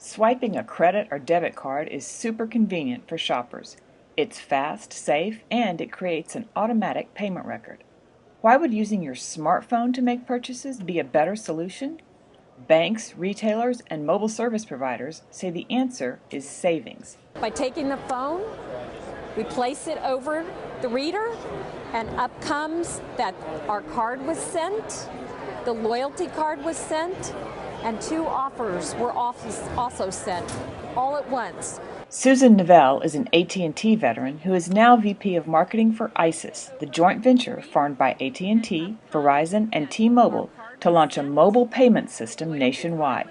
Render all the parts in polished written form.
Swiping a credit or debit card is super convenient for shoppers. It's fast, safe, and it creates an automatic payment record. Why would using your smartphone to make purchases be a better solution? Banks, retailers, and mobile service providers say the answer is savings. By taking the phone, we place it over the reader, and up comes that our card was sent, the loyalty card was sent, and 2 offers were also sent all at once. Susan Novell is an AT&T veteran who is now VP of Marketing for ISIS, the joint venture formed by AT&T, Verizon, and T-Mobile to launch a mobile payment system nationwide.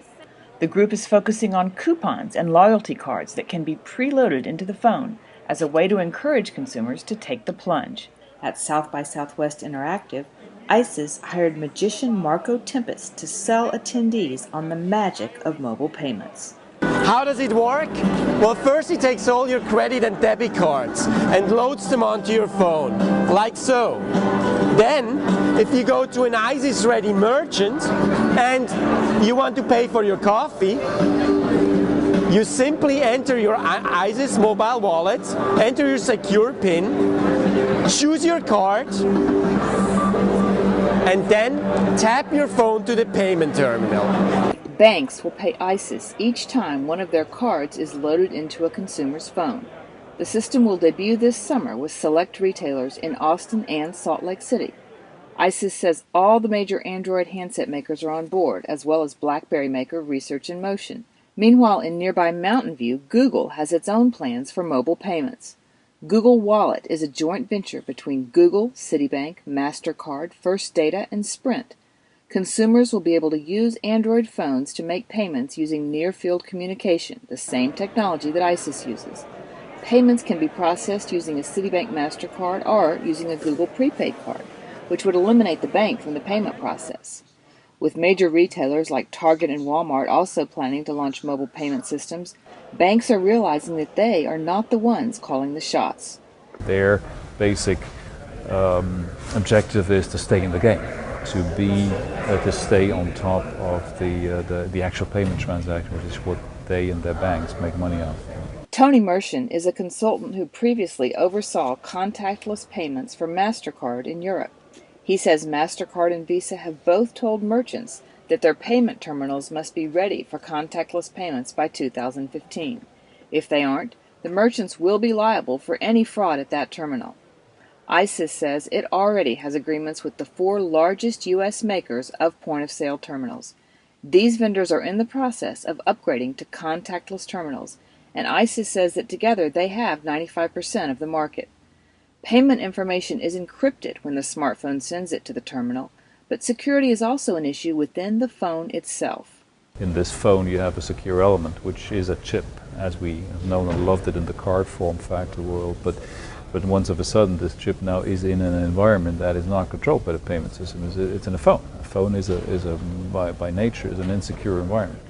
The group is focusing on coupons and loyalty cards that can be preloaded into the phone as a way to encourage consumers to take the plunge. At South by Southwest Interactive, ISIS hired magician Marco Tempest to sell attendees on the magic of mobile payments. How does it work? Well, first he takes all your credit and debit cards and loads them onto your phone, like so. Then, if you go to an ISIS-ready merchant and you want to pay for your coffee, you simply enter your ISIS mobile wallet, enter your secure PIN, choose your card, and then tap your phone to the payment terminal. Banks will pay ISIS each time one of their cards is loaded into a consumer's phone. The system will debut this summer with select retailers in Austin and Salt Lake City. ISIS says all the major Android handset makers are on board, as well as BlackBerry maker Research in Motion. Meanwhile, in nearby Mountain View, Google has its own plans for mobile payments. Google Wallet is a joint venture between Google, Citibank, MasterCard, First Data, and Sprint. Consumers will be able to use Android phones to make payments using near-field communication, the same technology that ISIS uses. Payments can be processed using a Citibank MasterCard or using a Google prepaid card, which would eliminate the bank from the payment process. With major retailers like Target and Walmart also planning to launch mobile payment systems, banks are realizing that they are not the ones calling the shots. Their basic objective is to stay in the game, to stay on top of the actual payment transaction, which is what they and their banks make money off. Tony Mershon is a consultant who previously oversaw contactless payments for MasterCard in Europe. He says MasterCard and Visa have both told merchants that their payment terminals must be ready for contactless payments by 2015. If they aren't, the merchants will be liable for any fraud at that terminal. ISIS says it already has agreements with the 4 largest U.S. makers of point-of-sale terminals. These vendors are in the process of upgrading to contactless terminals, and ISIS says that together they have 95% of the market. Payment information is encrypted when the smartphone sends it to the terminal, but security is also an issue within the phone itself. In this phone you have a secure element, which is a chip, as we have known and loved it in the card form factor world, but once of a sudden this chip now is in an environment that is not controlled by the payment system. It's in a phone. A phone is by nature is an insecure environment.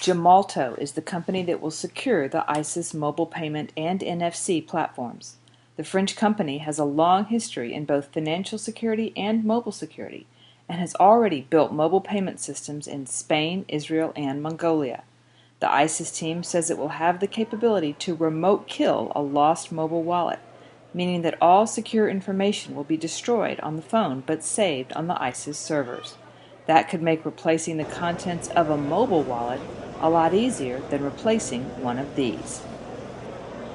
Gemalto is the company that will secure the ISIS mobile payment and NFC platforms. The French company has a long history in both financial security and mobile security, and has already built mobile payment systems in Spain, Israel, and Mongolia. The ISIS team says it will have the capability to remote kill a lost mobile wallet, meaning that all secure information will be destroyed on the phone but saved on the ISIS servers. That could make replacing the contents of a mobile wallet a lot easier than replacing one of these.